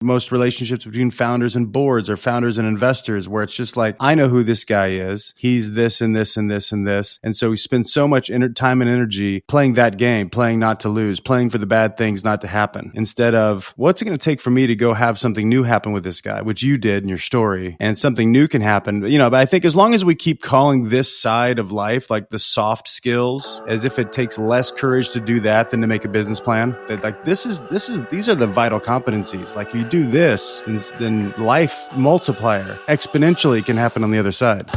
most relationships between founders and boards or founders and investors, where it's just like, I know who this guy is. He's this and this and this and this. And so we spend so much time and energy playing that game, playing not to lose, playing for the bad things not to happen, instead of what's it going to take for me to go have something new happen with this guy, which you did in your story, and something new can happen. But I think as long as we keep calling this side of life, like the soft skills, as if it takes less courage to do that than to make a business plan, that like these are the vital competencies. Like you do this, then life multiplier exponentially can happen on the other side.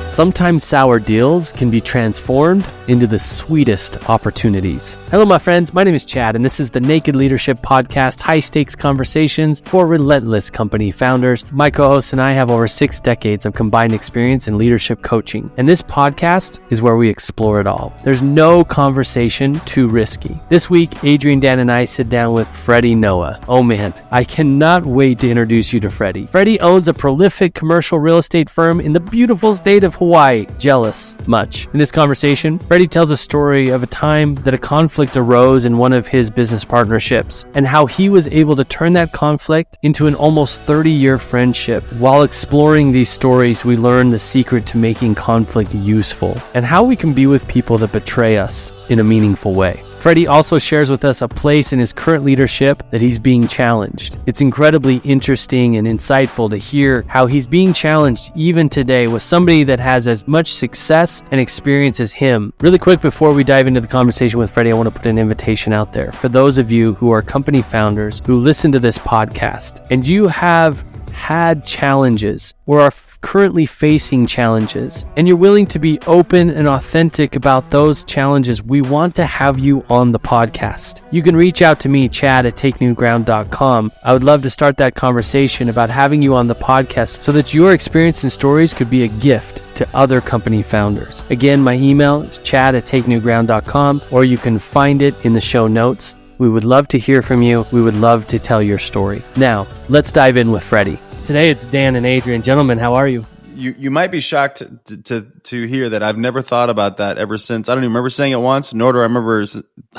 Sometimes sour deals can be transformed into the sweetest opportunities. Hello, my friends. My name is Chad, and this is the Naked Leadership Podcast, high-stakes conversations for relentless company founders. My co-host and I have over 6 decades of combined experience in leadership coaching, and this podcast is where we explore it all. There's no conversation too risky. This week, Adrian, Dan, and I sit down with Fred Noa. Oh man, I cannot wait to introduce you to Freddie. Freddie owns a prolific commercial real estate firm in the beautiful state of Hawaii. Jealous much. In this conversation, Freddie tells a story of a time that a conflict arose in one of his business partnerships and how he was able to turn that conflict into an almost 30-year friendship. While exploring these stories, we learn the secret to making conflict useful and how we can be with people that betray us in a meaningful way. Freddie also shares with us a place in his current leadership that he's being challenged. It's incredibly interesting and insightful to hear how he's being challenged even today with somebody that has as much success and experience as him. Really quick, before we dive into the conversation with Freddie, I want to put an invitation out there for those of you who are company founders who listen to this podcast and you have had challenges or are currently facing challenges and you're willing to be open and authentic about those challenges, we want to have you on the podcast. You can reach out to me, chad@takenewground.com. I would love to start that conversation about having you on the podcast so that your experience and stories could be a gift to other company founders. Again, my email is chad@takenewground.com, or you can find it in the show notes. We would love to hear from you. We would love to tell your story. Now, let's dive in with Freddie. Today it's Dan and Adrian. Gentlemen, how are you? You might be shocked to hear that I've never thought about that ever since. I don't even remember saying it once, nor do I remember.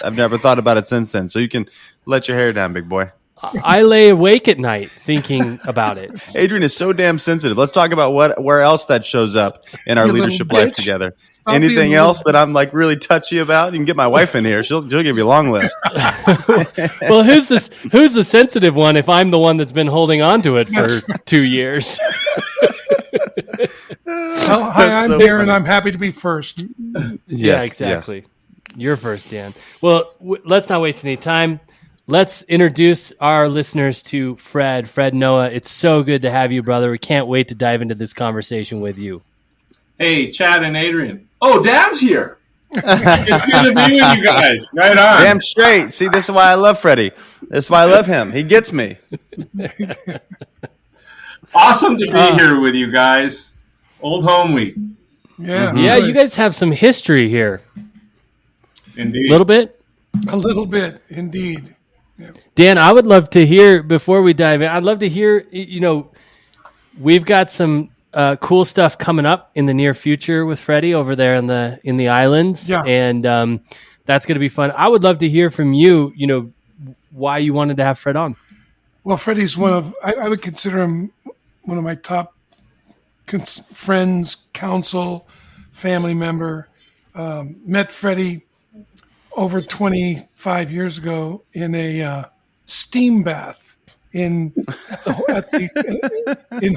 I've never thought about it since then. So you can let your hair down, big boy. I lay awake at night thinking about it. Adrian is so damn sensitive. Let's talk about where else that shows up in our leadership life together. Anything else that I'm like really touchy about? You can get my wife in here. She'll give you a long list. Well, who's the sensitive one if I'm the one that's been holding on to it for 2 years? Hi, I'm here, and I'm happy to be first. Yeah, exactly. Yes. You're first, Dan. Well, let's not waste any time. Let's introduce our listeners to Fred Noa. It's so good to have you, brother. We can't wait to dive into this conversation with you. Hey, Chad and Adrian. Oh, Dan's here. It's good to be with you guys. Right on. Damn straight. See, this is why I love Freddie. This is why I love him. He gets me. Awesome to be here with you guys. Old home week. Yeah. Yeah, you guys have some history here. Indeed. A little bit? A little bit, indeed. Yeah. Dan, I would love to hear, before we dive in, I'd love to hear, we've got some cool stuff coming up in the near future with Freddie over there in the islands. Yeah. And that's going to be fun. I would love to hear from you, why you wanted to have Fred on. Well, Freddie's I would consider him one of my top friends, counsel, family member. Met Freddie over 25 years ago in a steam bath in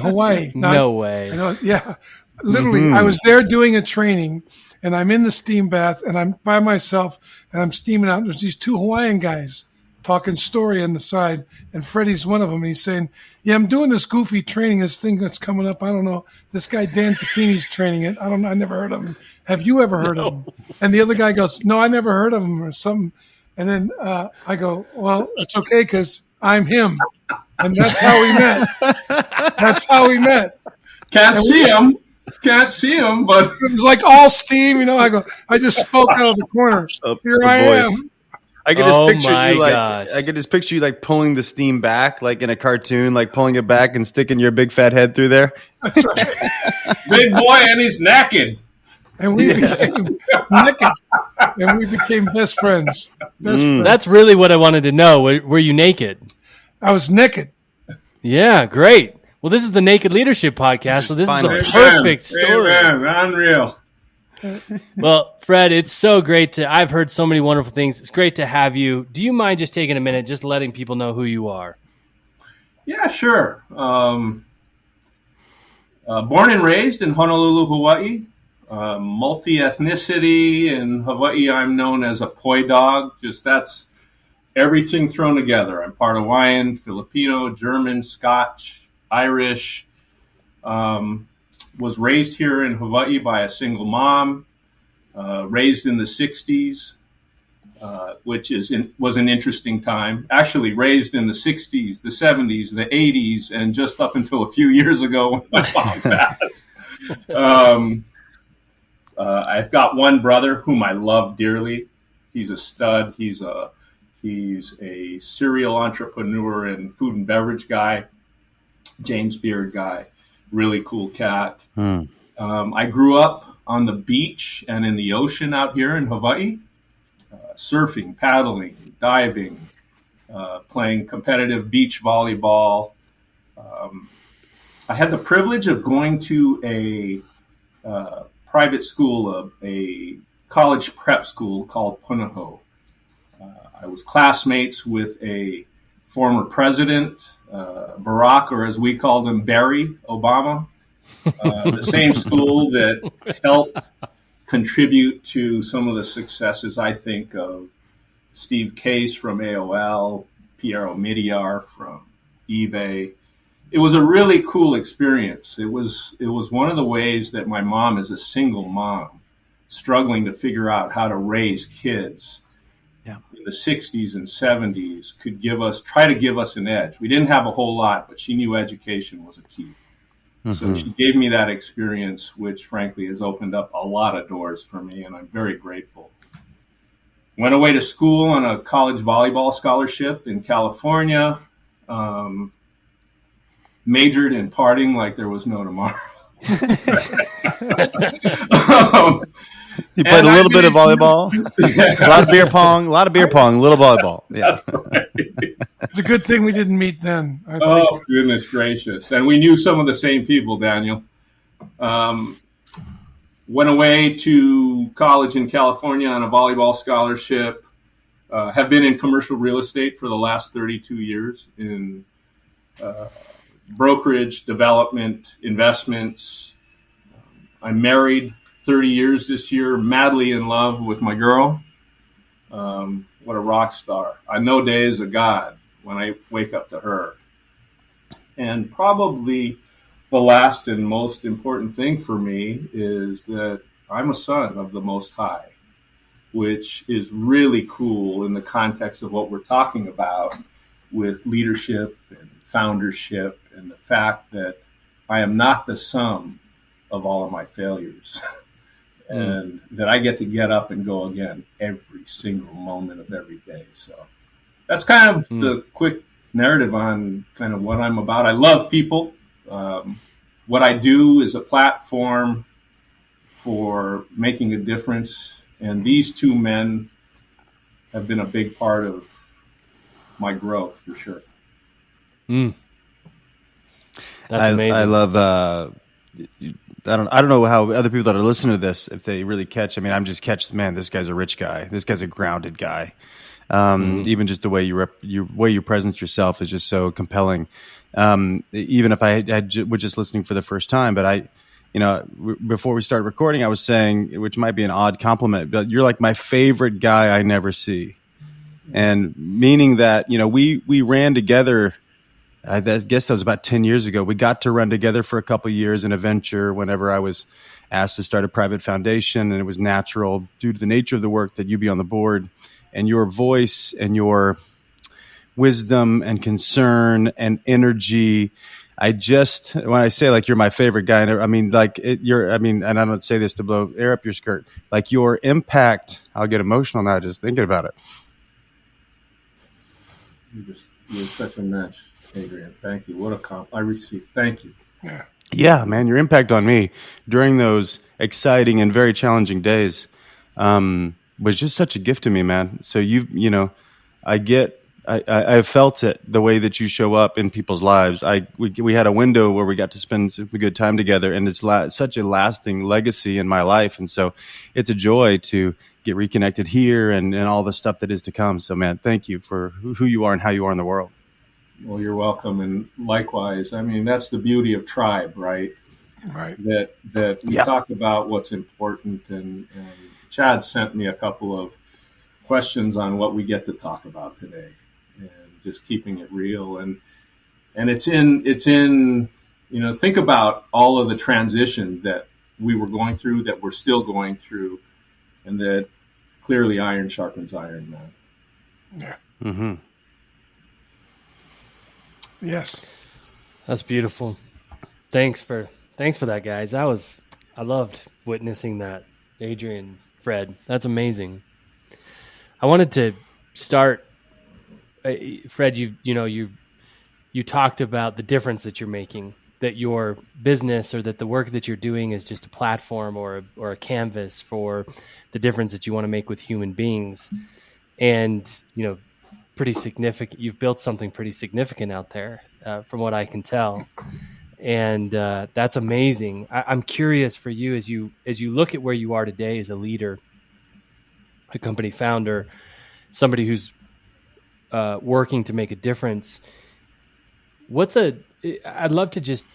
Hawaii. No way. Yeah, literally. I was there doing a training, and I'm in the steam bath, and I'm by myself, and I'm steaming out. There's these 2 Hawaiian guys talking story on the side, and Freddie's one of them. And he's saying, "Yeah, I'm doing this goofy training, this thing that's coming up. I don't know. This guy Dan Tacchini's training it. I don't know. I never heard of him. Have you ever heard of him?" And the other guy goes, "No, I never heard of him," or something. And then I go, "Well, it's okay because I'm him." And that's how we met. That's how we met. Can't see him, but it was like all steam, I just spoke out of the corner. Here I am. I could just picture you like pulling the steam back, like in a cartoon, like pulling it back and sticking your big fat head through there. That's right. Big boy, and he's naked. and we became naked, and we became best friends. Best friends. That's really what I wanted to know. Were you naked? I was naked. Yeah, great. Well, this is the Naked Leadership Podcast, so this is the perfect story. Amen. Unreal. Well, Fred, it's so great I've heard so many wonderful things. It's great to have you. Do you mind just taking a minute, just letting people know who you are? Yeah, sure. Born and raised in Honolulu, Hawaii. Multi-ethnicity in Hawaii. I'm known as a poi dog. That's everything thrown together. I'm part Hawaiian, Filipino, German, Scotch, Irish. Was raised here in Hawaii by a single mom. Raised in the 60s. Which was an interesting time. Actually, raised in the 60s, the 70s, the 80s, and just up until a few years ago when my mom passed. I've got one brother whom I love dearly. He's a stud. He's a serial entrepreneur and food and beverage guy. James Beard guy, really cool cat. I grew up on the beach and in the ocean out here in Hawaii. Surfing, paddling, diving, playing competitive beach volleyball. I had the privilege of going to a private school, a college prep school called Punahou. I was classmates with a former president, Barack, or as we called him, Barry Obama. The same school that helped contribute to some of the successes, I think, of Steve Case from AOL, Piero Midyar from eBay. It was a really cool experience. It was one of the ways that my mom, as a single mom, struggling to figure out how to raise kids in the 60s and 70s, could try to give us an edge. We didn't have a whole lot, but she knew education was a key. So she gave me that experience, which frankly has opened up a lot of doors for me, and I'm very grateful. Went away to school on a college volleyball scholarship in California. Majored in partying like there was no tomorrow. You played a little bit of volleyball, a lot of beer pong, little volleyball. Yeah. Right. It's a good thing we didn't meet then. I think. Oh, goodness gracious. And we knew some of the same people, Daniel. Went away to college in California on a volleyball scholarship. Have been in commercial real estate for the last 32 years in brokerage, development, investments. I'm married 30 years this year, madly in love with my girl. What a rock star. I know day is a god when I wake up to her. And probably the last and most important thing for me is that I'm a son of the Most High, which is really cool in the context of what we're talking about with leadership and foundership, and the fact that I am not the sum of all of my failures. And that I get to get up and go again every single moment of every day. So that's kind of the quick narrative on kind of what I'm about. I love people. What I do is a platform for making a difference. And these two men have been a big part of my growth for sure. That's amazing. I love, I don't know how other people that are listening to this, if they really catch. I mean, I'm just man, this guy's a rich guy. This guy's a grounded guy. Even just the way you present yourself is just so compelling. Even if I was just listening for the first time, but before we started recording, I was saying, which might be an odd compliment, but you're like my favorite guy I never see. And meaning that, we ran together. I guess that was about 10 years ago. We got to run together for a couple of years in a venture whenever I was asked to start a private foundation, and it was natural due to the nature of the work that you be on the board, and your voice and your wisdom and concern and energy. When I say like you're my favorite guy, I mean like and I don't say this to blow air up your skirt, like your impact. I'll get emotional now just thinking about it. You're such a match, Adrian. Thank you. What a compliment I received. Thank you. Yeah. Yeah, man, your impact on me during those exciting and very challenging days was just such a gift to me, man. So I felt it the way that you show up in people's lives. We had a window where we got to spend some good time together, and it's such a lasting legacy in my life. And so it's a joy to get reconnected here and all the stuff that is to come. So, man, thank you for who you are and how you are in the world. Well, you're welcome. And likewise, I mean, that's the beauty of tribe, right? Right. That we talk about what's important. And Chad sent me a couple of questions on what we get to talk about today, and just keeping it real. And it's in, think about all of the transition that we were going through, that we're still going through, and that clearly iron sharpens iron, man. Yeah. Mm-hmm. Yes. That's beautiful. Thanks for that, guys. I loved witnessing that. Adrian, Fred, that's amazing. I wanted to start, Fred, you talked about the difference that you're making, that your business or that the work that you're doing is just a platform or a canvas for the difference that you want to make with human beings. And, pretty significant. You've built something pretty significant out there, from what I can tell, and that's amazing. I'm curious for you as you look at where you are today as a leader, a company founder, somebody who's working to make a difference. I'd love to just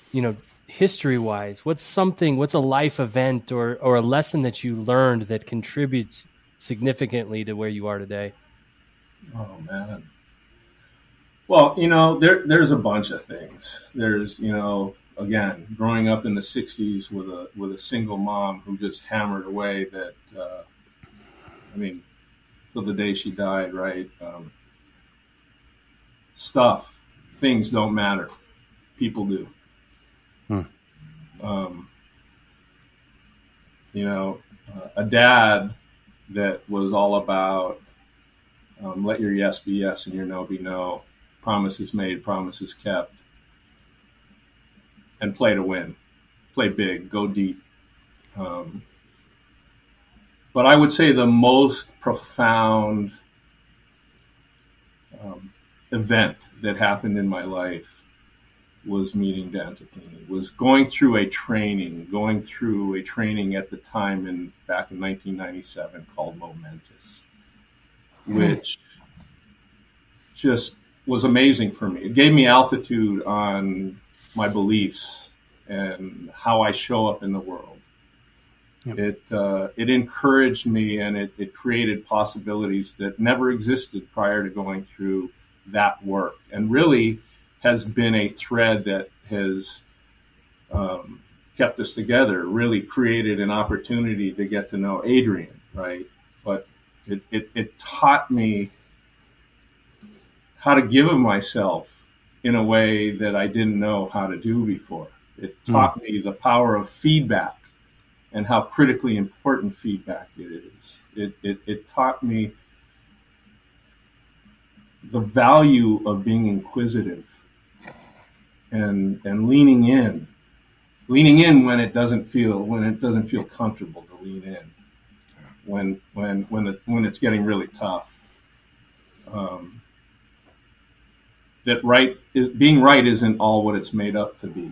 history-wise, what's a life event or a lesson that you learned that contributes significantly to where you are today? Oh, man. Well, there's a bunch of things. There's, again, growing up in the 60s with a single mom who just hammered away that, till the day she died, right? Things don't matter. People do. A dad that was all about let your yes be yes and your no be no, promises made, promises kept, and play to win, play big, go deep. But I would say the most profound event that happened in my life was meeting Dan Tacchini, was going through a training at the time back in 1997 called Momentous, which just was amazing for me. It gave me altitude on my beliefs and how I show up in the world. Yep. It encouraged me, and it created possibilities that never existed prior to going through that work, and really has been a thread that has kept us together, really created an opportunity to get to know Adrian, right? But it taught me how to give of myself in a way that I didn't know how to do before. It taught me the power of feedback and how critically important feedback it is. It taught me the value of being inquisitive and leaning in when it doesn't feel comfortable to lean in, when it's getting really tough. Being right isn't all what it's made up to be.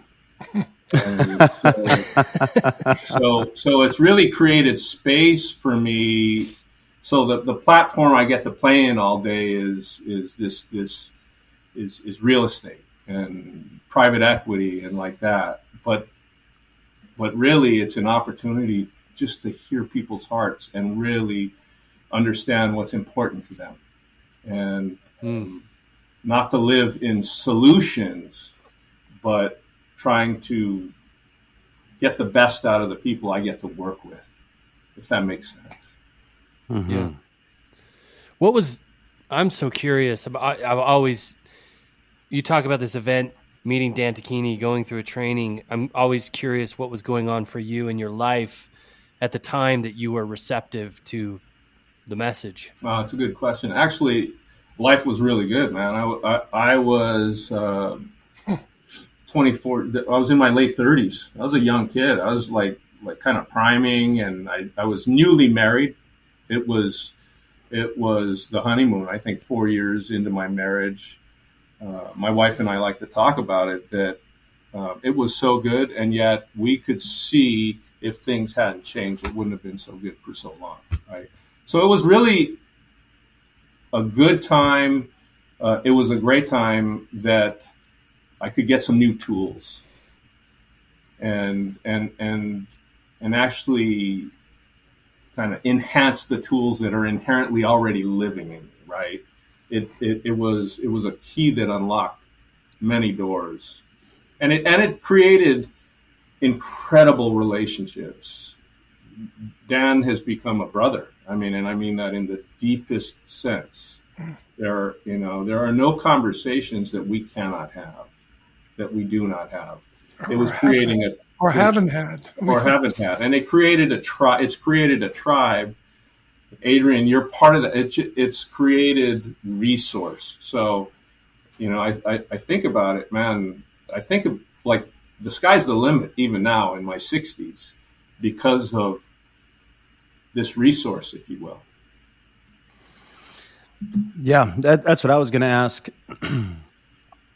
So it's really created space for me. So the platform I get to play in all day is real estate and private equity and like that. But really, it's an opportunity just to hear people's hearts and really understand what's important to them, and not to live in solutions, but trying to get the best out of the people I get to work with, if that makes sense. Mm-hmm. Yeah. I'm so curious about, you talk about this event, meeting Dan Tacchini, going through a training. I'm always curious what was going on for you in your life at the time that you were receptive to the message. It's a good question. Actually, life was really good, man. I was 24. I was in my late 30s. I was a young kid. I was like kind of priming, and I was newly married. It was the honeymoon. I think 4 years into my marriage, my wife and I like to talk about it, that it was so good, and yet we could see if things hadn't changed, it wouldn't have been so good for so long, right? So it was really a good time. It was a great time that I could get some new tools and actually kind of enhance the tools that are inherently already living in me, right? It was a key that unlocked many doors, and it created incredible relationships. Dan has become a brother. I mean, and I mean that in the deepest sense. There are no conversations that we cannot have, that we do not have. It was creating haven't had, and it created a tribe. It's created a tribe. Adrian, you're part of that. It's created resource. So, I think about it, man. I think of like the sky's the limit, even now in my 60s, because of this resource, if you will. Yeah, that's what I was going to ask,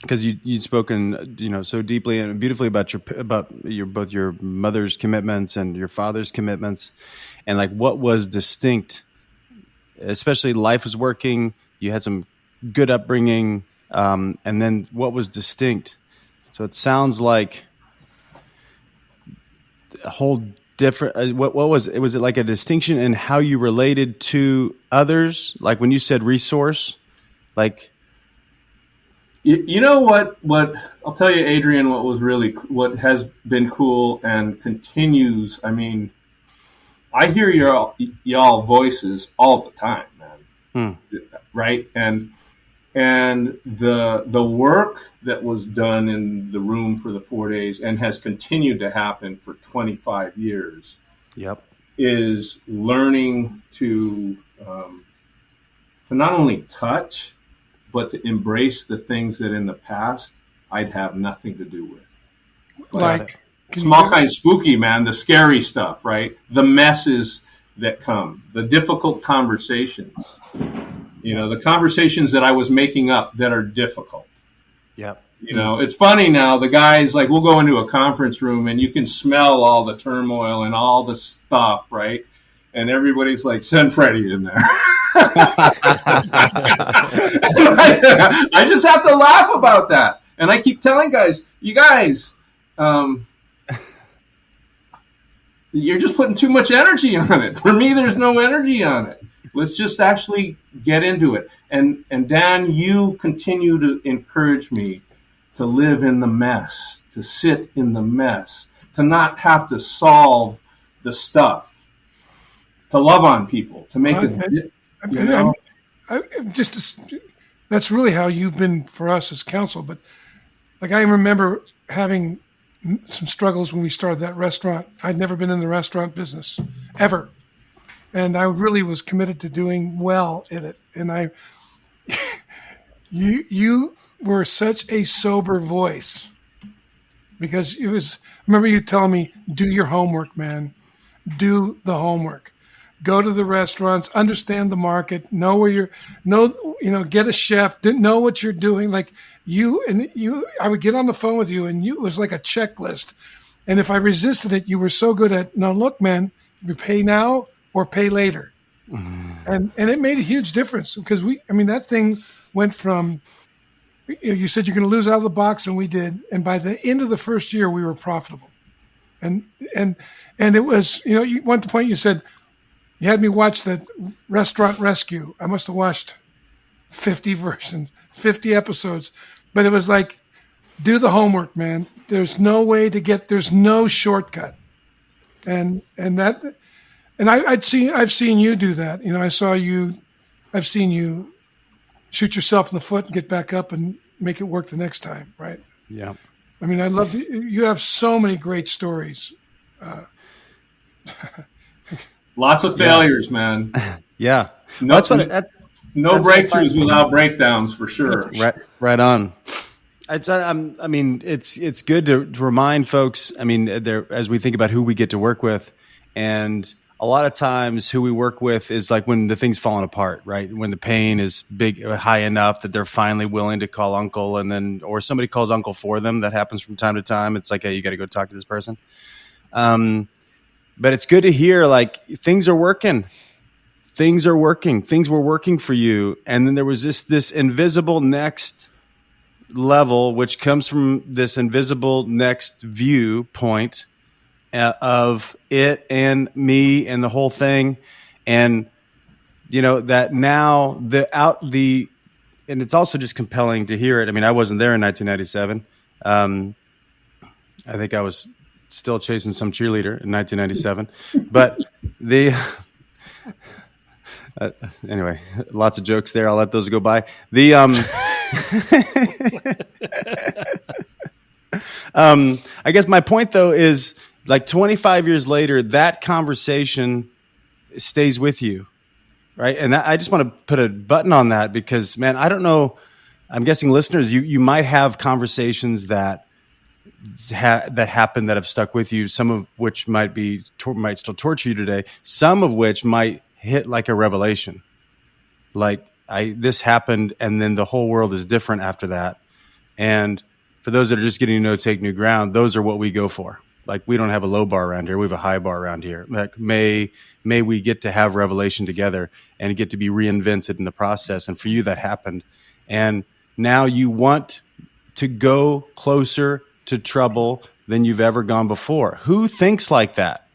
because you'd spoken, so deeply and beautifully about both your mother's commitments and your father's commitments, and like what was distinct, especially life was working. You had some good upbringing, and then what was distinct. So it sounds like a whole different. What was it? Was it like a distinction in how you related to others? Like when you said resource, like. You know what I'll tell you, Adrian, what has been cool and continues. I mean, I hear y'all voices all the time, man. Right? And the work that was done in the room for the 4 days and has continued to happen for 25 years. Yep. Is learning to not only touch, but to embrace the things that in the past I'd have nothing to do with. Like small kind of spooky, man, the scary stuff, right? The messes that come, the difficult conversations, the conversations that I was making up that are difficult. Yep. It's funny now, the guys, like, we'll go into a conference room and you can smell all the turmoil and all the stuff, right? And everybody's like, send Freddie in there. I just have to laugh about that. And I keep telling guys, you guys, you're just putting too much energy on it. For me, there's no energy on it. Let's just actually get into it. And Dan, you continue to encourage me to live in the mess, to sit in the mess, to not have to solve the stuff, to love on people, to make it. That's really how you've been for us as counsel. But like I remember having some struggles when we started that restaurant. I'd never been in the restaurant business ever, and I really was committed to doing well in it. And you were such a sober voice, because it was. Remember you telling me, do your homework, man. Do the homework. Go to the restaurants, understand the market, get a chef, know what you're doing. Like I would get on the phone with you, and it was like a checklist. And if I resisted it, you were so good at, no, look, man, you pay now or pay later. And it made a huge difference, because that thing went from, you said you're going to lose out of the box, and we did. And by the end of the first year, we were profitable. And it was, one point you said, you had me watch the Restaurant Rescue. I must have watched 50 versions, 50 episodes. But it was like, do the homework, man. There's no way there's no shortcut. I've seen you do that. I've seen you shoot yourself in the foot and get back up and make it work the next time, right? Yeah. I mean, I love you have so many great stories. Lots of failures, man. Yeah. No breakthroughs without breakdowns, for sure. Right on. I mean, it's good to remind folks. I mean, as we think about who we get to work with, and a lot of times who we work with is like when the thing's falling apart, right? When the pain is high enough that they're finally willing to call uncle, or somebody calls uncle for them. That happens from time to time. It's like, hey, you got to go talk to this person. But it's good to hear like things are working. Things are working. Things were working for you, and then there was this invisible next level, which comes from this invisible next viewpoint of it and me and the whole thing. And, that now and it's also just compelling to hear it. I mean, I wasn't there in 1997. I think I was still chasing some cheerleader in 1997, but anyway, lots of jokes there. I'll let those go by. I guess my point though is like 25 years later, that conversation stays with you, right? And I just want to put a button on that because, man, I don't know. I'm guessing listeners, you might have conversations that happen that have stuck with you. Some of which might still torture you today. Some of which might hit like a revelation, like this happened, and then the whole world is different after that. And for those that are just getting to know Take New Ground, those are what we go for. Like we don't have a low bar around here; we have a high bar around here. Like may we get to have revelation together and get to be reinvented in the process. And for you, that happened, and now you want to go closer to trouble than you've ever gone before. Who thinks like that?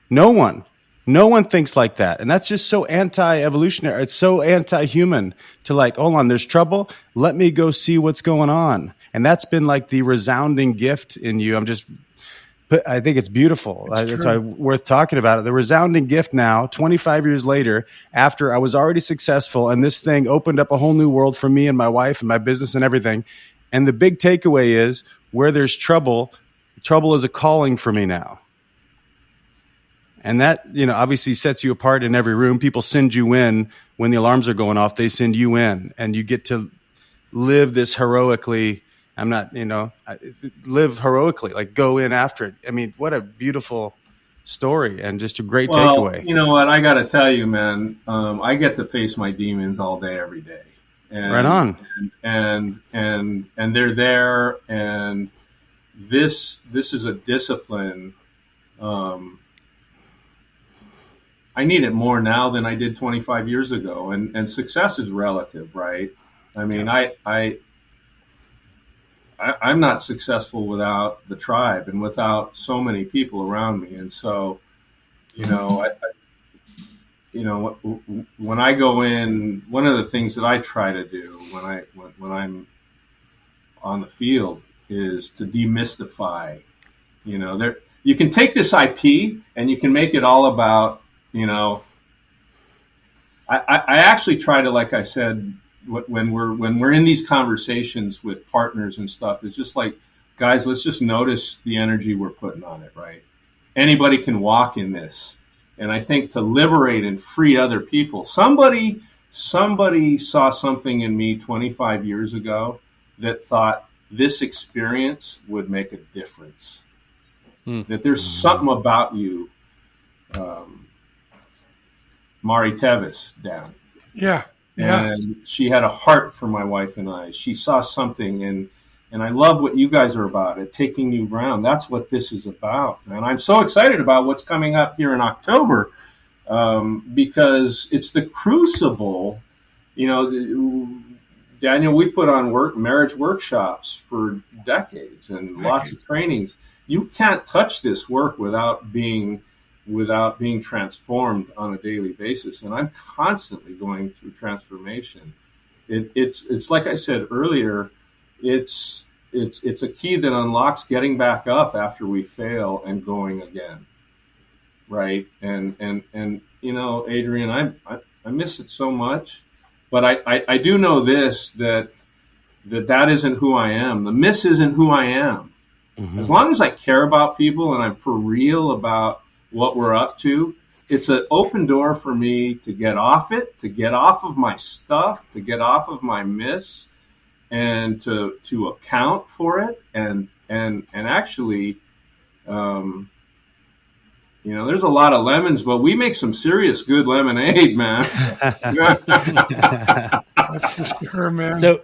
No one. No one thinks like that. And that's just so anti-evolutionary. It's so anti-human to like, hold on, there's trouble. Let me go see what's going on. And that's been like the resounding gift in you. I think it's beautiful. That's why worth talking about it. The resounding gift now, 25 years later, after I was already successful and this thing opened up a whole new world for me and my wife and my business and everything. And the big takeaway is where there's trouble is a calling for me now. And that, obviously sets you apart in every room. People send you in when the alarms are going off. They send you in, and you get to live this heroically. Live heroically, like go in after it. I mean, what a beautiful story and just a great takeaway. You know what? I got to tell you, man, I get to face my demons all day, every day. And, right on. And they're there. And this is a discipline. I need it more now than I did 25 years ago. And success is relative, right? I mean, I'm not successful without the tribe and without so many people around me. And so, when I go in, one of the things that I try to do when I'm on the field is to demystify, you can take this IP and you can make it all about, I actually try to, like I said, when we're in these conversations with partners and stuff, it's just like, guys, let's just notice the energy we're putting on it, right? Anybody can walk in this. And I think to liberate and free other people, somebody saw something in me 25 years ago that thought this experience would make a difference. That there's something about you, Mari Tevis down. Yeah. And she had a heart for my wife and I. She saw something, and I love what you guys are about, at Taking New Ground. That's what this is about. And I'm so excited about what's coming up here in October, because it's the crucible. Daniel, we put on marriage workshops for decades and lots of trainings. You can't touch this work without being transformed on a daily basis. And I'm constantly going through transformation. It's like I said earlier, it's a key that unlocks getting back up after we fail and going again. Right. And Adrian, I miss it so much, but I do know this, that isn't who I am. The miss isn't who I am. Mm-hmm. As long as I care about people and I'm for real about what we're up to, it's an open door for me to get off it, to get off of my stuff, to get off of my miss, and to account for it, and actually, there's a lot of lemons, but we make some serious good lemonade, man. That's for sure, man. So,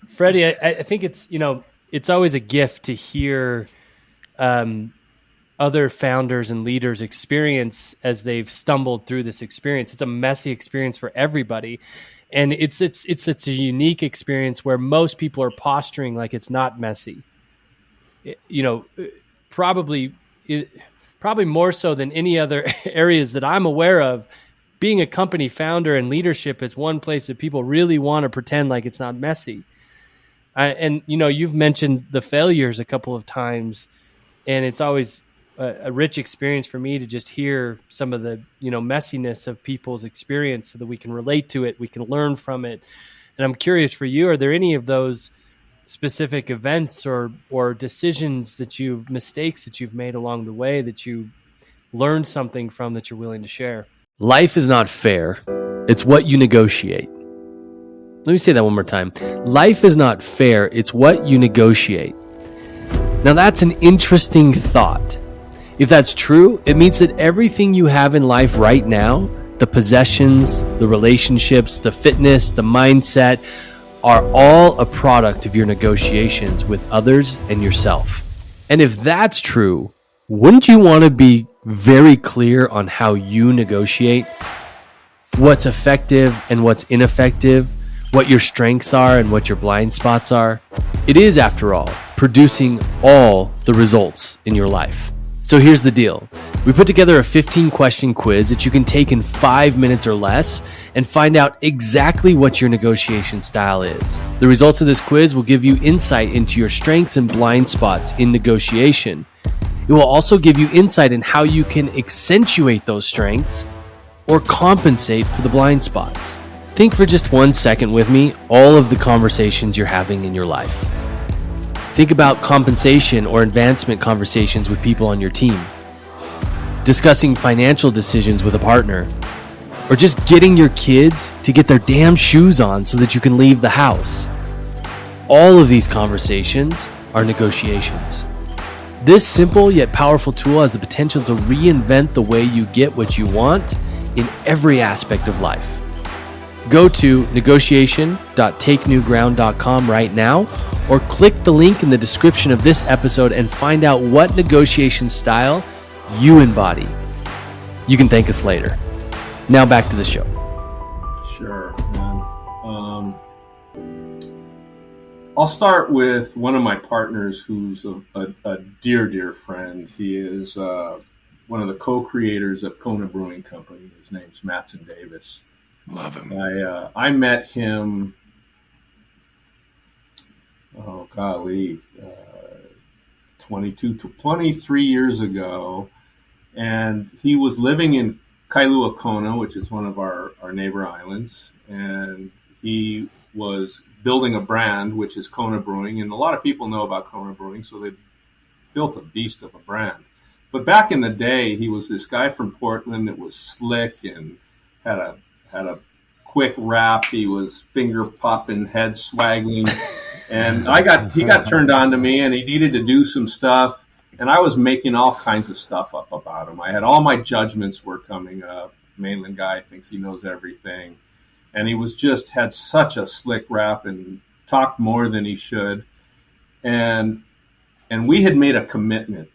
Freddie, I think it's always a gift to hear other founders and leaders experience as they've stumbled through this experience. It's a messy experience for everybody. And it's a unique experience where most people are posturing like it's not messy. Probably more so than any other areas that I'm aware of. Being a company founder and leadership is one place that people really want to pretend like it's not messy. You've mentioned the failures a couple of times, and it's always a rich experience for me to just hear some of the, messiness of people's experience so that we can relate to it, we can learn from it. And I'm curious for you, are there any of those specific events or decisions mistakes that you've made along the way that you learned something from that you're willing to share? Life is not fair. It's what you negotiate. Let me say that one more time. Life is not fair. It's what you negotiate. Now that's an interesting thought. If that's true, it means that everything you have in life right now, the possessions, the relationships, the fitness, the mindset, are all a product of your negotiations with others and yourself. And if that's true, wouldn't you want to be very clear on how you negotiate? What's effective and what's ineffective? What your strengths are and what your blind spots are? It is, after all, producing all the results in your life. So here's the deal. We put together a 15-question quiz that you can take in 5 minutes or less and find out exactly what your negotiation style is. The results of this quiz will give you insight into your strengths and blind spots in negotiation. It will also give you insight in how you can accentuate those strengths or compensate for the blind spots. Think for just 1 second with me all of the conversations you're having in your life. Think about compensation or advancement conversations with people on your team, discussing financial decisions with a partner, or just getting your kids to get their damn shoes on so that you can leave the house. All of these conversations are negotiations. This simple yet powerful tool has the potential to reinvent the way you get what you want in every aspect of life. Go to negotiation.takenewground.com right now, or click the link in the description of this episode and find out what negotiation style you embody. You can thank us later. Now back to the show. Sure, man. I'll start with one of my partners who's a dear, dear friend. He is one of the co-creators of Kona Brewing Company. His name's Matson Davis. Love him. I met him, 23 years ago, and he was living in Kailua Kona, which is one of our neighbor islands, and he was building a brand, which is Kona Brewing, and a lot of people know about Kona Brewing, so they built a beast of a brand. But back in the day, he was this guy from Portland that was slick and had a quick rap. He was finger popping, head swaggling, and he got turned on to me, and he needed to do some stuff, and I was making all kinds of stuff up about him. I had all my judgments were coming up. Mainland guy thinks he knows everything, and he was just had such a slick rap and talked more than he should, and we had made a commitment.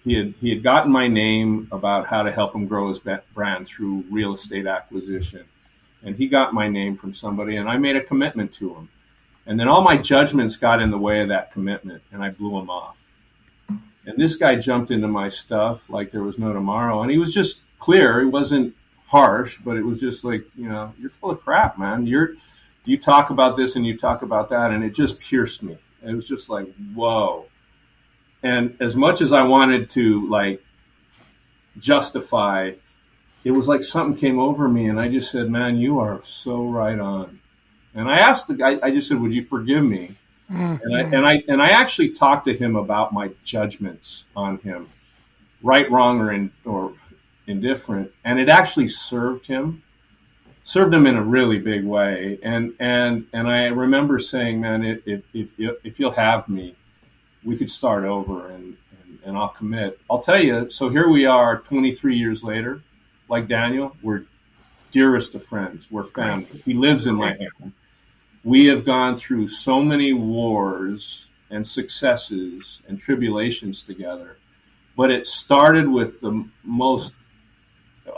He had gotten my name about how to help him grow his brand through real estate acquisition. And he got my name from somebody, and I made a commitment to him. And then all my judgments got in the way of that commitment, and I blew him off. And this guy jumped into my stuff like there was no tomorrow. And he was just clear. He wasn't harsh, but it was just like, you're full of crap, man. You talk about this and you talk about that, and it just pierced me. It was just like, whoa. And as much as I wanted to, justify, it was like something came over me, and I just said, man, you are so right on. And I asked the guy, I just said, would you forgive me? Mm-hmm. And I actually talked to him about my judgments on him, right, wrong, or indifferent. And it actually served him served him in a really big way. And I remember saying, man, if you'll have me, we could start over and I'll commit. I'll tell you, so here we are 23 years later, like Daniel, we're dearest of friends. We're family. He lives in my home. We have gone through so many wars and successes and tribulations together, but it started with the most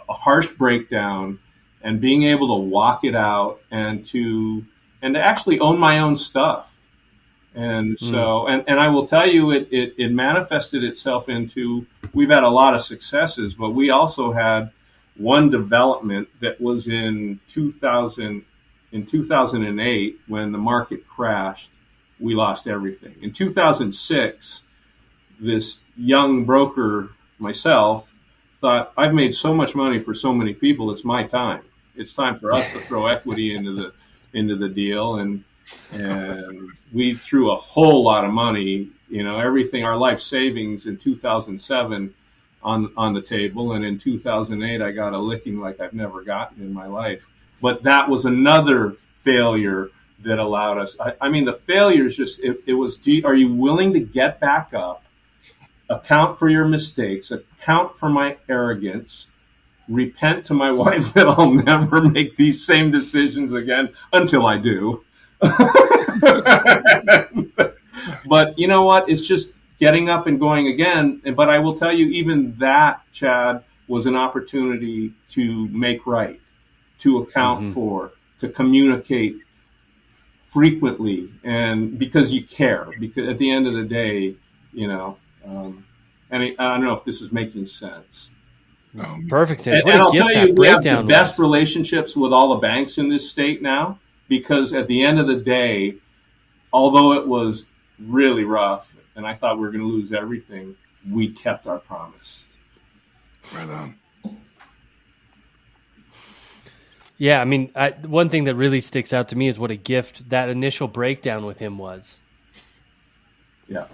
harsh breakdown and being able to walk it out and to actually own my own stuff. And so, and I will tell you, it manifested itself into, we've had a lot of successes, but we also had one development that was in 2008, when the market crashed, we lost everything. In 2006, this young broker, myself, thought, I've made so much money for so many people, it's my time. It's time for us to throw equity into the deal. And we threw a whole lot of money, everything, our life savings in 2007 on the table. And in 2008, I got a licking like I've never gotten in my life. But that was another failure that allowed us. I mean, the failure is just, it was, are you willing to get back up, account for your mistakes, account for my arrogance, repent to my wife that I'll never make these same decisions again until I do. But you know what? It's just getting up and going again. But I will tell you, even that, Chad, was an opportunity to make right, to account for, to communicate frequently, and because you care. Because at the end of the day, and I don't know if this is making sense. Perfect sense. And I'll tell you, we have the best relationships with all the banks in this state now, because at the end of the day, although it was really rough and I thought we were going to lose everything, we kept our promise. Right on. Yeah, I mean, one thing that really sticks out to me is what a gift that initial breakdown with him was. Yeah.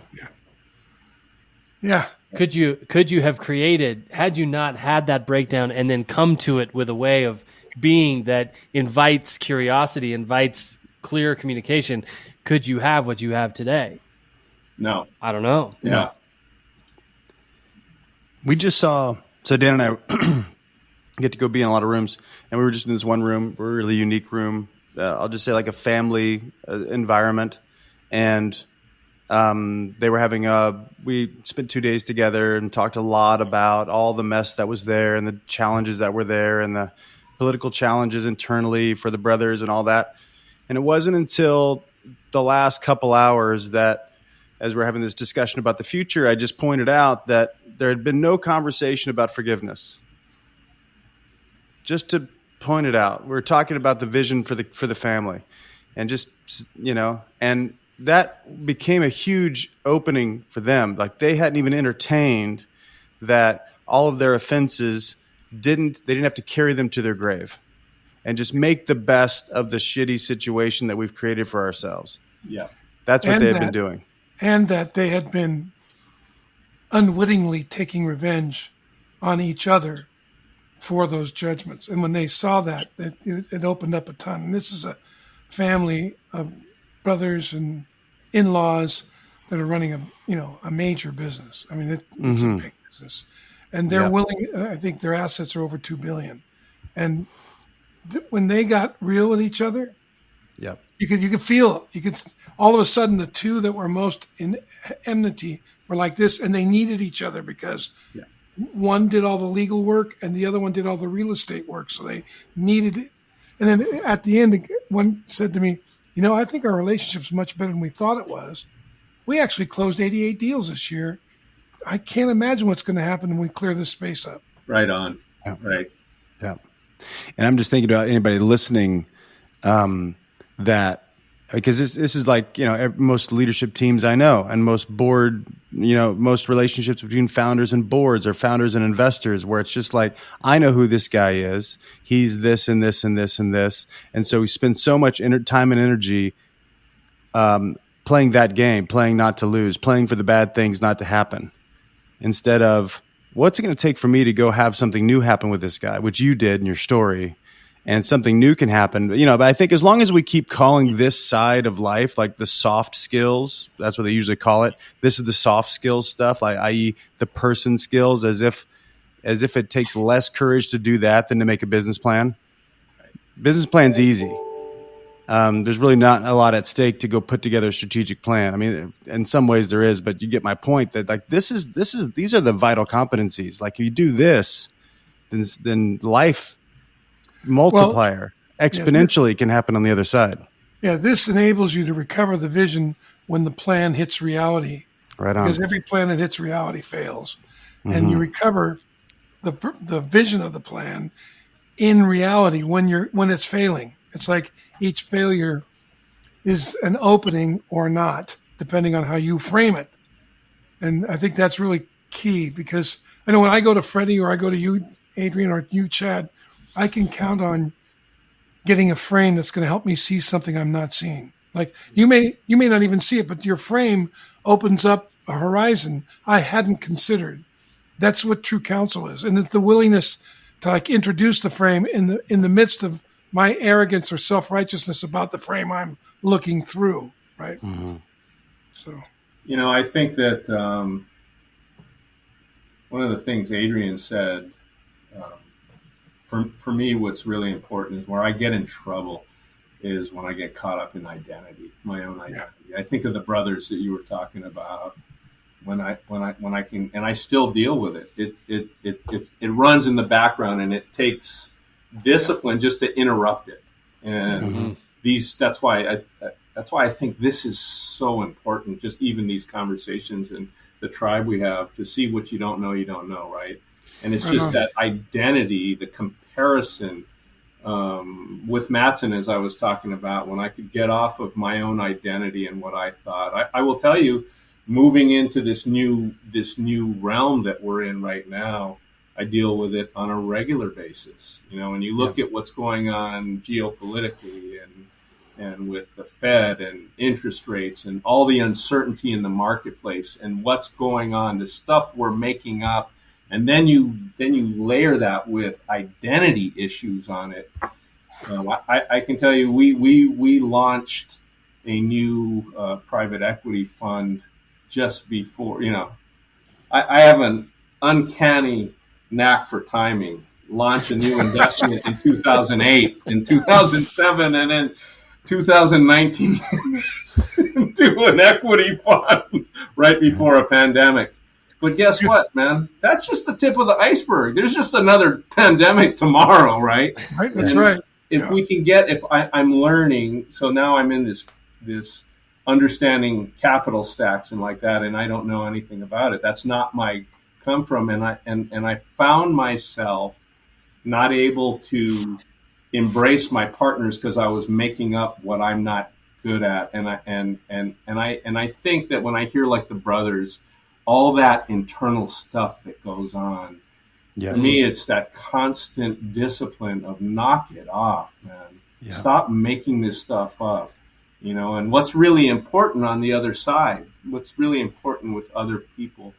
Could you have created, had you not had that breakdown and then come to it with a way of being that invites curiosity, invites clear communication, could you have what you have today? No. I don't know. Yeah. We just saw, so Dan and I get to go be in a lot of rooms, and we were just in this one room, a really unique room. I'll just say like a family environment. And they were having we spent 2 days together and talked a lot about all the mess that was there and the challenges that were there and the political challenges internally for the brothers and all that. And it wasn't until the last couple hours that, as we're having this discussion about the future, I just pointed out that there had been no conversation about forgiveness. Just to point it out, we were talking about the vision for the family, and just, and that became a huge opening for them. Like, they hadn't even entertained that all of their offenses they didn't have to carry them to their grave, and just make the best of the shitty situation that we've created for ourselves. Yeah. That's what they had been doing. And that they had been unwittingly taking revenge on each other for those judgments. And when they saw that, it opened up a ton. And this is a family of brothers and in-laws that are running a major business. I mean, it's a big business. And they're willing, I think their assets are over $2 billion. And when they got real with each other, you could feel it. You could, all of a sudden, the two that were most in enmity were like this, and they needed each other because one did all the legal work and the other one did all the real estate work. So they needed it. And then at the end, one said to me, I think our relationship's much better than we thought it was. We actually closed 88 deals this year. I can't imagine what's going to happen when we clear this space up. Right on. Yeah. Right. Yeah. And I'm just thinking about anybody listening, that, because this is like, most leadership teams I know, and most most relationships between founders and boards, or founders and investors, where it's just like, I know who this guy is. He's this and this and this and this. And so we spend so much time and energy playing that game, playing not to lose, playing for the bad things not to happen, instead of, what's it going to take for me to go have something new happen with this guy, which you did in your story, and something new can happen. But I think as long as we keep calling this side of life, like the soft skills, that's what they usually call it. This is the soft skills stuff, i.e. the person skills, as if it takes less courage to do that than to make a business plan. Business plan's easy. There's really not a lot at stake to go put together a strategic plan. I mean, in some ways there is, but you get my point that like these are the vital competencies. Like if you do this, then life multiplier exponentially can happen on the other side. Yeah, this enables you to recover the vision when the plan hits reality. Right on. Because every plan that hits reality fails, and you recover the vision of the plan in reality when it's failing. It's like each failure is an opening or not, depending on how you frame it. And I think that's really key, because I know when I go to Freddie or I go to you, Adrian, or you, Chad, I can count on getting a frame that's going to help me see something I'm not seeing. Like you may not even see it, but your frame opens up a horizon I hadn't considered. That's what true counsel is, and it's the willingness to like introduce the frame in the midst of my arrogance or self-righteousness about the frame I'm looking through, right? Mm-hmm. So, I think that one of the things Adrian said, for me, what's really important is where I get in trouble is when I get caught up in identity, my own identity. Yeah. I think of the brothers that you were talking about. When I can, and I still deal with it. It runs in the background, and it takes discipline just to interrupt it. And that's why I think this is so important. Just even these conversations and the tribe we have, to see what you don't know, right? And it's just that identity, the comparison with Mattson, as I was talking about, when I could get off of my own identity and what I thought. I will tell you, moving into this new realm that we're in right now, I deal with it on a regular basis. When you look at what's going on geopolitically and with the Fed and interest rates and all the uncertainty in the marketplace and what's going on, the stuff we're making up, and then you layer that with identity issues on it. I can tell you, we launched a new private equity fund just before. I have an uncanny knack for timing. Launch a new investment in 2008, in 2007, and then 2019 do an equity fund right before a pandemic. But guess what, man? That's just the tip of the iceberg. There's just another pandemic tomorrow, right? Right. That's right. If we can get, I'm learning, so now I'm in this understanding capital stacks and like that, and I don't know anything about it. That's not my come from, and I found myself not able to embrace my partners because I was making up what I'm not good at, and I think that when I hear like the brothers, all that internal stuff that goes on, for me, it's that constant discipline of knock it off, man. Yeah. Stop making this stuff up, and what's really important on the other side, what's really important with other people.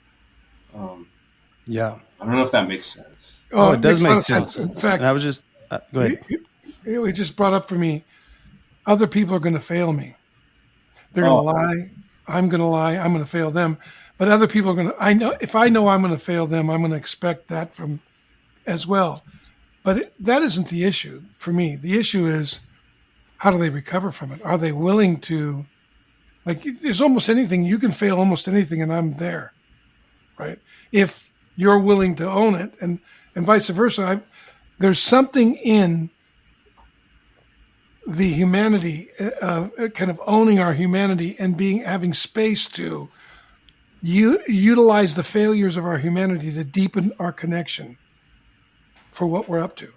I don't know if that makes sense. Oh, it does make sense. In fact, I was just go ahead. It just brought up for me, other people are going to fail me. They're going to lie. I'm going to lie. I'm going to fail them. But other people are going to, if I know I'm going to fail them, I'm going to expect that from as well. But that isn't the issue for me. The issue is, how do they recover from it? Are they willing to, like, there's almost anything, you can fail almost anything and I'm there, right? If you're willing to own it, and vice versa. There's something in the humanity, kind of owning our humanity and having space to utilize the failures of our humanity to deepen our connection for what we're up to.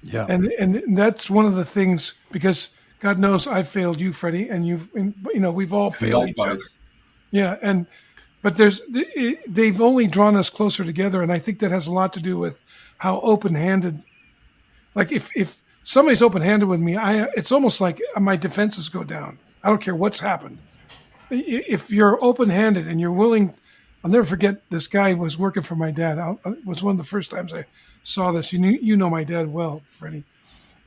Yeah. And that's one of the things, because God knows I've failed you, Freddie, and we've all failed each other. Yeah. But they've only drawn us closer together. And I think that has a lot to do with how open-handed, like if somebody's open-handed with me, it's almost like my defenses go down. I don't care what's happened. If you're open-handed and you're willing, I'll never forget, this guy was working for my dad. It was one of the first times I saw this. You know my dad well, Freddie.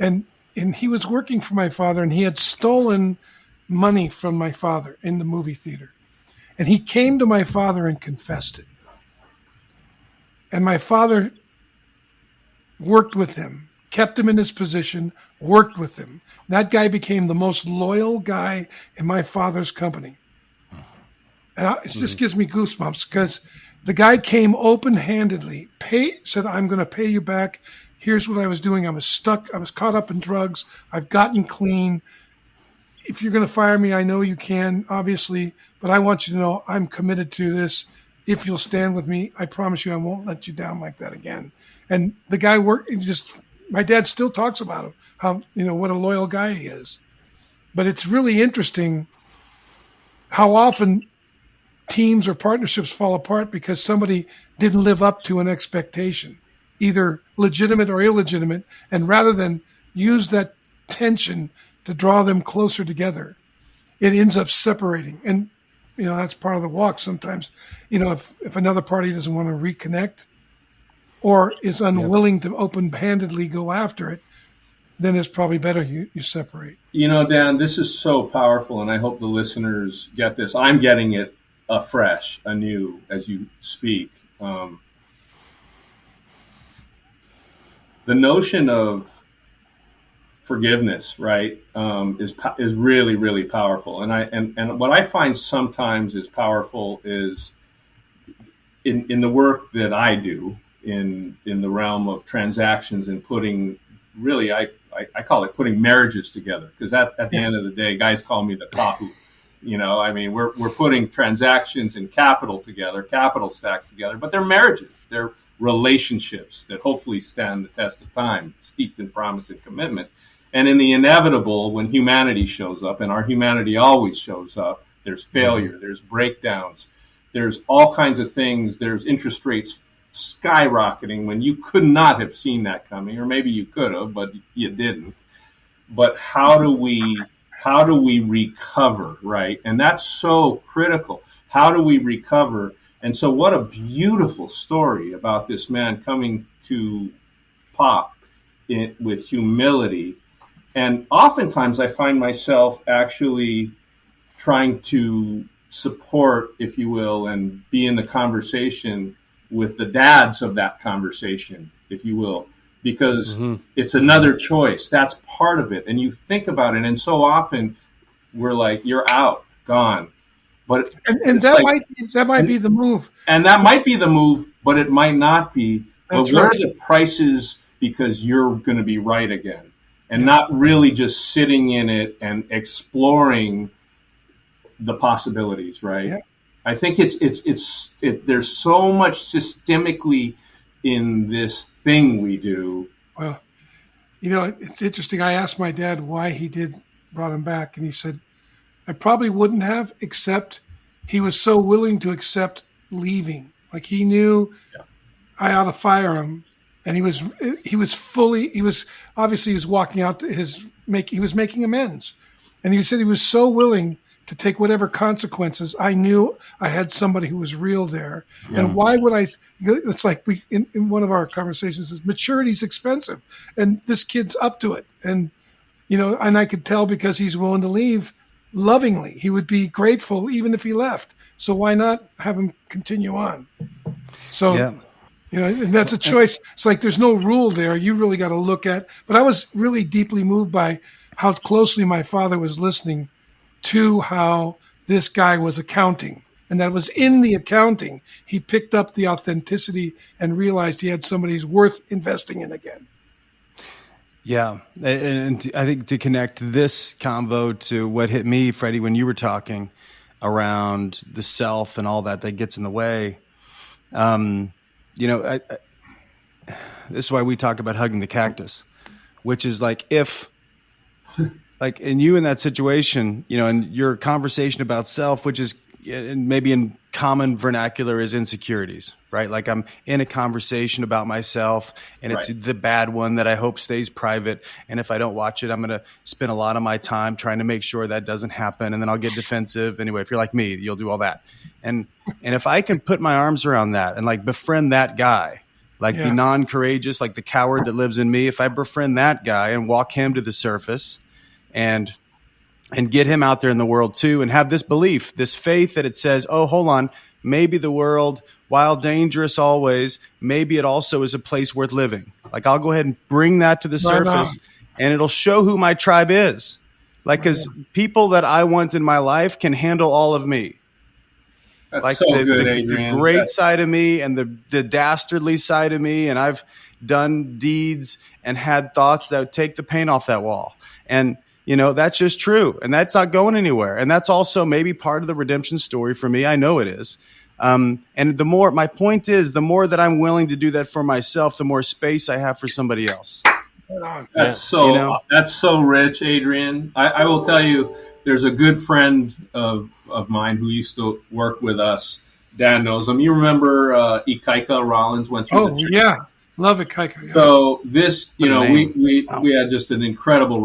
And he was working for my father, and he had stolen money from my father in the movie theater. And he came to my father and confessed it. And my father worked with him, kept him in his position, worked with him. That guy became the most loyal guy in my father's company. And it just gives me goosebumps because the guy came open-handedly, said, I'm going to pay you back. Here's what I was doing. I was stuck. I was caught up in drugs. I've gotten clean. If you're going to fire me, I know you can, obviously, but I want you to know I'm committed to this. If you'll stand with me, I promise you I won't let you down like that again. And the guy my dad still talks about him, how, what a loyal guy he is. But it's really interesting how often teams or partnerships fall apart because somebody didn't live up to an expectation, either legitimate or illegitimate. And rather than use that tension to draw them closer together, it ends up separating. And, that's part of the walk sometimes. If another party doesn't want to reconnect or is unwilling to open-handedly go after it, then it's probably better you separate. Dan, this is so powerful, and I hope the listeners get this. I'm getting it afresh, anew, as you speak. The notion of forgiveness, right, is really, really powerful. And what I find sometimes is powerful is in the work that I do in the realm of transactions and putting, really, I call it putting marriages together, because at the end of the day, guys call me the kahu. We're putting transactions and capital together, capital stacks together, but they're marriages. They're relationships that hopefully stand the test of time, steeped in promise and commitment. And in the inevitable, when humanity shows up, and our humanity always shows up, there's failure, there's breakdowns, there's all kinds of things, there's interest rates skyrocketing when you could not have seen that coming, or maybe you could have, but you didn't. But how do we recover, right? And that's so critical. How do we recover? And so what a beautiful story about this man coming to Pop with humility. And oftentimes I find myself actually trying to support, if you will, and be in the conversation with the dads of that conversation, if you will, because it's another choice. That's part of it. And you think about it, and so often we're like, you're out, gone. But and that might be the move. And that might be the move, but it might not be. That's but what right. are the prices because you're going to be right again? And not really just sitting in it and exploring the possibilities, right? Yeah. I think there's so much systemically in this thing we do. Well, it's interesting. I asked my dad why he brought him back, and he said, I probably wouldn't have, except he was so willing to accept leaving. Like he knew I ought to fire him. And he was walking out to he was making amends. And he said he was so willing to take whatever consequences. I knew I had somebody who was real there. Yeah. And why would I, it's like in one of our conversations is maturity's expensive and this kid's up to it. And, and I could tell because he's willing to leave lovingly, he would be grateful even if he left. So why not have him continue on? So, and that's a choice. It's like there's no rule there. You really got to look at. But I was really deeply moved by how closely my father was listening to how this guy was accounting. And that was in the accounting. He picked up the authenticity and realized he had somebody who's worth investing in again. Yeah. And I think to connect this convo to what hit me, Freddie, when you were talking around the self and all that gets in the way, this is why we talk about hugging the cactus, which is like if, like in you in that situation, and your conversation about self, which is maybe in common vernacular is insecurities, right? Like I'm in a conversation about myself and it's the bad one that I hope stays private. And if I don't watch it, I'm going to spend a lot of my time trying to make sure that doesn't happen. And then I'll get defensive. Anyway, if you're like me, you'll do all that. And if I can put my arms around that and like befriend that guy, like the non-courageous, like the coward that lives in me. If I befriend that guy and walk him to the surface and get him out there in the world too, and have this belief, this faith that it says, oh, hold on, maybe the world, while dangerous always, maybe it also is a place worth living. Like I'll go ahead and bring that to the surface, and it'll show who my tribe is. Like, because people that I want in my life can handle all of me. That's like so good, Adrian. The great side of me and the dastardly side of me. And I've done deeds and had thoughts that would take the paint off that wall. And, you know, that's just true. And that's not going anywhere. And that's also maybe part of the redemption story for me. I know it is. And my point is, the more that I'm willing to do that for myself, the more space I have for somebody else. That's so rich, Adrian. I will tell you, there's a good friend of mine who used to work with us. Dan knows him. You remember Ikaika Rollins went through the training? Yeah. Love Ikaika. Yeah. So this, you know, we had just an incredible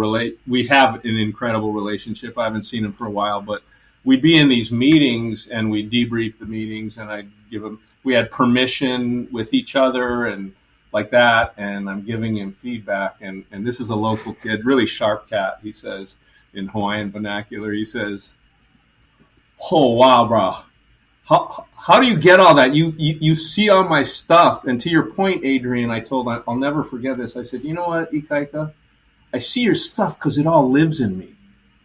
we have an incredible relationship. I haven't seen him for a while, but we'd be in these meetings and we debrief the meetings, and I'd give him, we had permission with each other and like that, and I'm giving him feedback, and this is a local kid, really sharp cat, he says, in Hawaiian vernacular, he says, oh, wow, bro, how do you get all that? You see all my stuff, and to your point, Adrian, I'll never forget this, I said, you know what, Ikaika, I see your stuff because it all lives in me.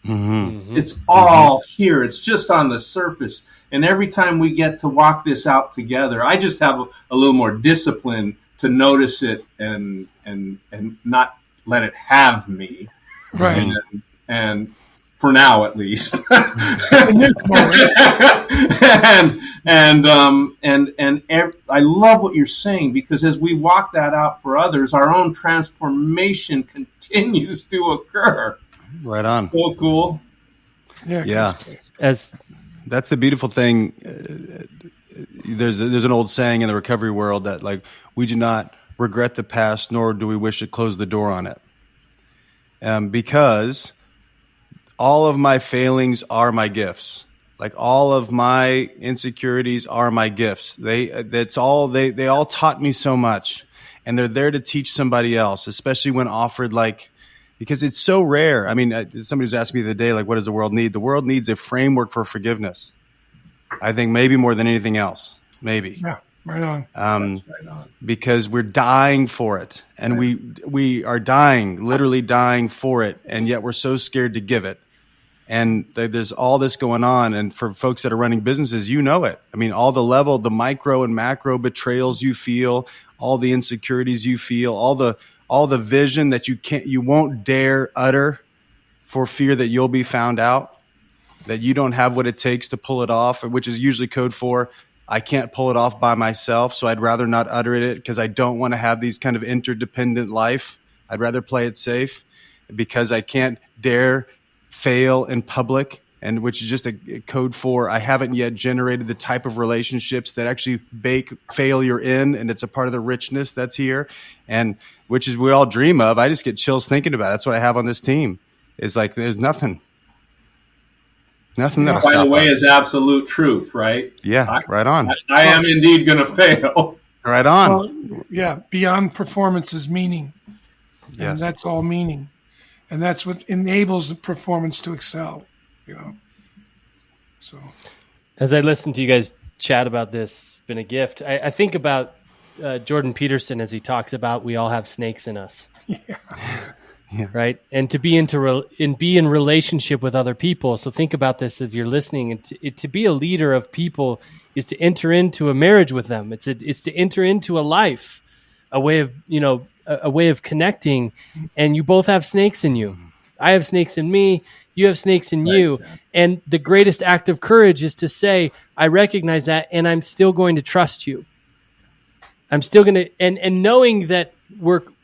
Mm-hmm. It's all here. It's just on the surface. And every time we get to walk this out together, I just have a little more discipline to notice it and not let it have me. Right. And for now, at least. and I love what you're saying, because as we walk that out for others, our own transformation continues to occur. Right on. So cool. Yeah. That's the beautiful thing. There's an old saying in the recovery world that, like, we do not regret the past, nor do we wish to close the door on it. Because all of my failings are my gifts. Like, all of my insecurities are my gifts. They all taught me so much, and they're there to teach somebody else, especially when offered, like, because it's so rare. I mean, somebody was asking me the other day, like, what does the world need? The world needs a framework for forgiveness. I think maybe more than anything else. Maybe. Yeah, right on. Right on. Because we're dying for it. And we are dying, literally dying for it. And yet we're so scared to give it. And there's all this going on. And for folks that are running businesses, you know it. I mean, all the micro and macro betrayals you feel, all the insecurities you feel, all the vision that you won't dare utter for fear that you'll be found out, that you don't have what it takes to pull it off, which is usually code for, I can't pull it off by myself, so I'd rather not utter it because I don't want to have these kind of interdependent life. I'd rather play it safe because I can't dare fail in public, and which is just a code for, I haven't yet generated the type of relationships that actually bake failure in, and it's a part of the richness that's here, and which is we all dream of. I just get chills thinking about it. That's what I have on this team. It's like there's nothing that'll stop us. By the way, is absolute truth, right? Yeah, right on. I am indeed going to fail. Right on. Well, beyond performance is meaning. Yes. And that's all meaning. And that's what enables the performance to excel, you know. So, as I listen to you guys chat about this, it's been a gift. I think about Jordan Peterson as he talks about we all have snakes in us. Yeah. Right. And to be be in relationship with other people. So think about this if you're listening. And to be a leader of people is to enter into a marriage with them. It's to enter into a life, a way of connecting. And you both have snakes in you. I have snakes in me. You have snakes in you. Yeah. And the greatest act of courage is to say, I recognize that, and I'm still going to trust you. I'm still going to, and knowing that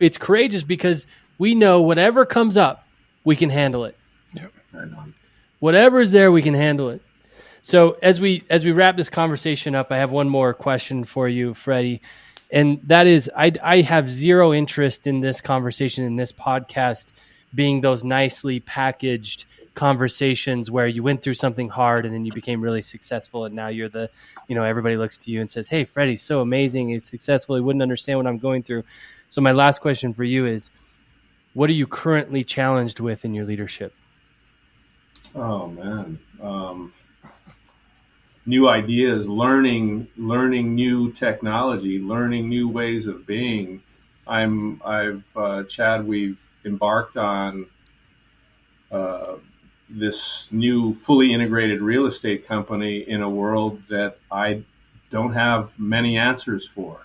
it's courageous because we know whatever comes up, we can handle it. Yep. Right on. Whatever is there, we can handle it. So as we wrap this conversation up, I have one more question for you, Freddie. And that is, I have zero interest in this conversation, in this podcast, being those nicely packaged conversations where you went through something hard and then you became really successful, and now you're the, everybody looks to you and says, hey, Freddie's so amazing, he's successful, he wouldn't understand what I'm going through. So my last question for you is, what are you currently challenged with in your leadership? Oh man, new ideas, learning new technology, learning new ways of being. Chad, we've embarked on this new fully integrated real estate company in a world that I don't have many answers for.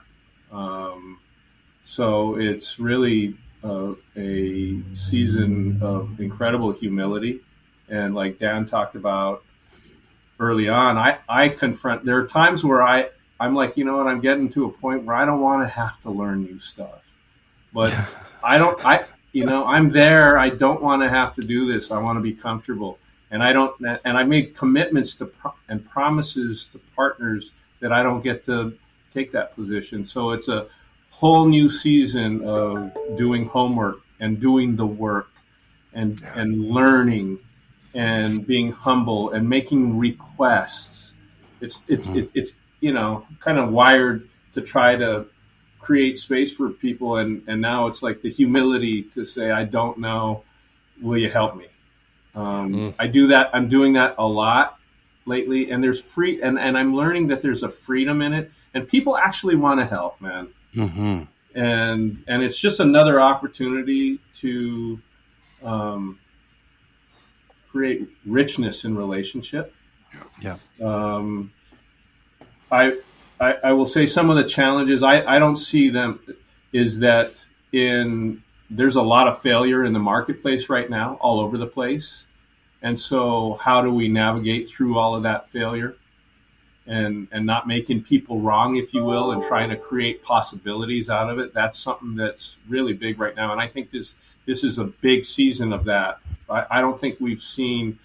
So it's really a season of incredible humility. And like Dan talked about early on, I confront, there are times where I'm like, I'm getting to a point where I don't want to have to learn new stuff. But I'm there. I don't want to have to do this. I want to be comfortable. And I made commitments and promises to partners that I don't get to take that position. So it's a whole new season of doing homework and doing the work and learning and being humble and making requests. It's kind of wired to try to create space for people, and now it's like the humility to say, I don't know, will you help me? I do that. I'm doing that a lot lately, and there's and I'm learning that there's a freedom in it, and people actually want to help, man. Mm-hmm. And it's just another opportunity to create richness in relationship. Yeah. I will say some of the challenges, I don't see them, is that there's a lot of failure in the marketplace right now, all over the place. And so how do we navigate through all of that failure and not making people wrong, if you will, and trying to create possibilities out of it? That's something that's really big right now. And I think this is a big season of that. I don't think we've seen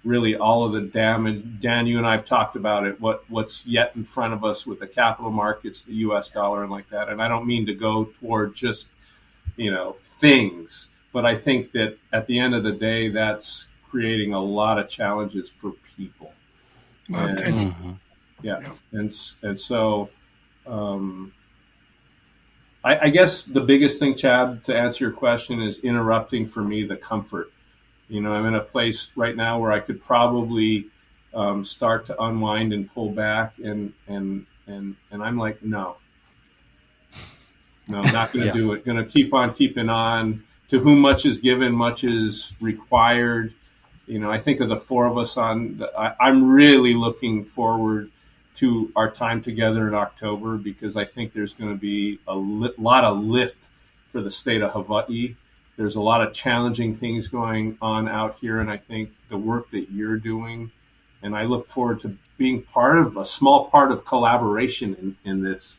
really all of the damage. Dan, you and I have talked about it, what's yet in front of us with the capital markets, the U.S. dollar and like that. And I don't mean to go toward just, things, but I think that at the end of the day, that's creating a lot of challenges for people. Yeah. And so I guess the biggest thing, Chad, to answer your question, is interrupting for me the comfort. I'm in a place right now where I could probably start to unwind and pull back, and I'm like, no, I'm not going to do it. Going to keep on keeping on. To whom much is given, much is required. I think of the four of us I'm really looking forward to our time together in October, because I think there's going to be a lot of lift for the state of Hawaii. There's a lot of challenging things going on out here, and I think the work that you're doing, and I look forward to being a small part of collaboration in this.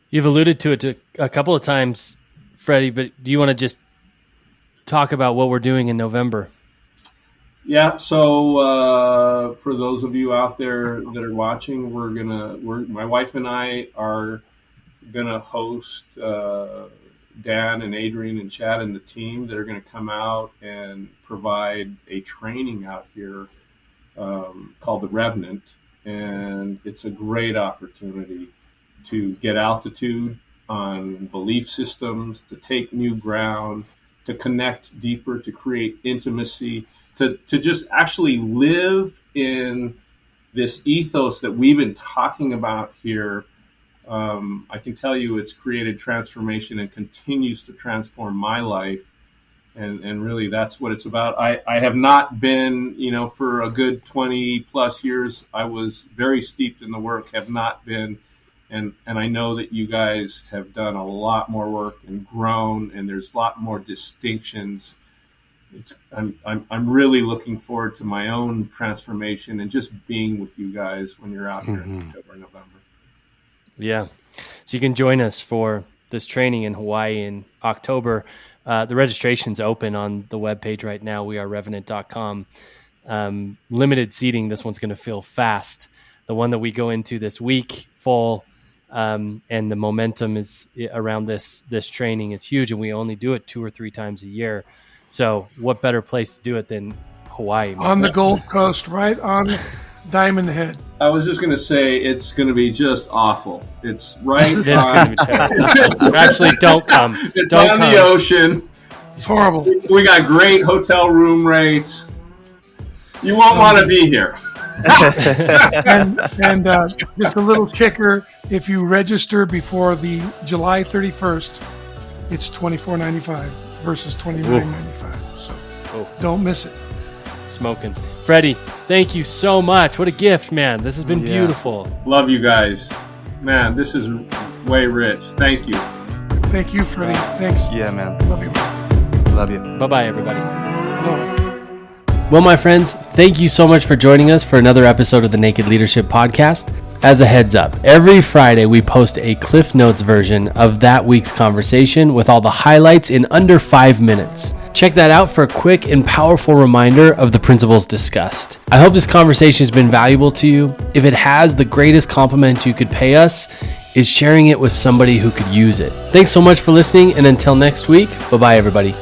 You've alluded to it a couple of times, Freddie, but do you want to just talk about what we're doing in November? Yeah, so for those of you out there that are watching, my wife and I are gonna host Dan and Adrian and Chad and the team that are going to come out and provide a training out here called the Revenant. And it's a great opportunity to get altitude on belief systems, to take new ground, to connect deeper, to create intimacy, to just actually live in this ethos that we've been talking about here. I can tell you it's created transformation and continues to transform my life. And really that's what it's about. I have not been, for a good 20 plus years, I was very steeped in the work, have not been. And I know that you guys have done a lot more work and grown, and there's a lot more distinctions. I'm really looking forward to my own transformation and just being with you guys when you're out here in October, November. Yeah. So you can join us for this training in Hawaii in October. The registration's open on the webpage right now, wearerevenant.com. Limited seating. This one's going to fill fast. The one that we go into this week, full, and the momentum is around this training. It's huge, and we only do it 2 or 3 times a year. So what better place to do it than Hawaii? Man? On the Gold Coast, right on Diamond Head. I was just going to say it's going to be just awful. It's right It's gonna be terrible. Actually, don't come. It's Don't on come. the ocean. It's horrible. We got great hotel room rates. You won't want to be here. and just a little kicker, if you register before the July 31st, it's $24.95 versus $29.95. So don't miss it. Smoking. Freddie, thank you so much. What a gift, man. This has been beautiful. Love you guys. Man, this is way rich. Thank you. Thank you, Freddie. Thanks. Yeah, man. Love you. Love you. Bye-bye, everybody. Love. Well, my friends, thank you so much for joining us for another episode of the Naked Leadership Podcast. As a heads up, every Friday we post a Cliff Notes version of that week's conversation with all the highlights in under 5 minutes. Check that out for a quick and powerful reminder of the principles discussed. I hope this conversation has been valuable to you. If it has, the greatest compliment you could pay us is sharing it with somebody who could use it. Thanks so much for listening, and until next week, bye-bye, everybody.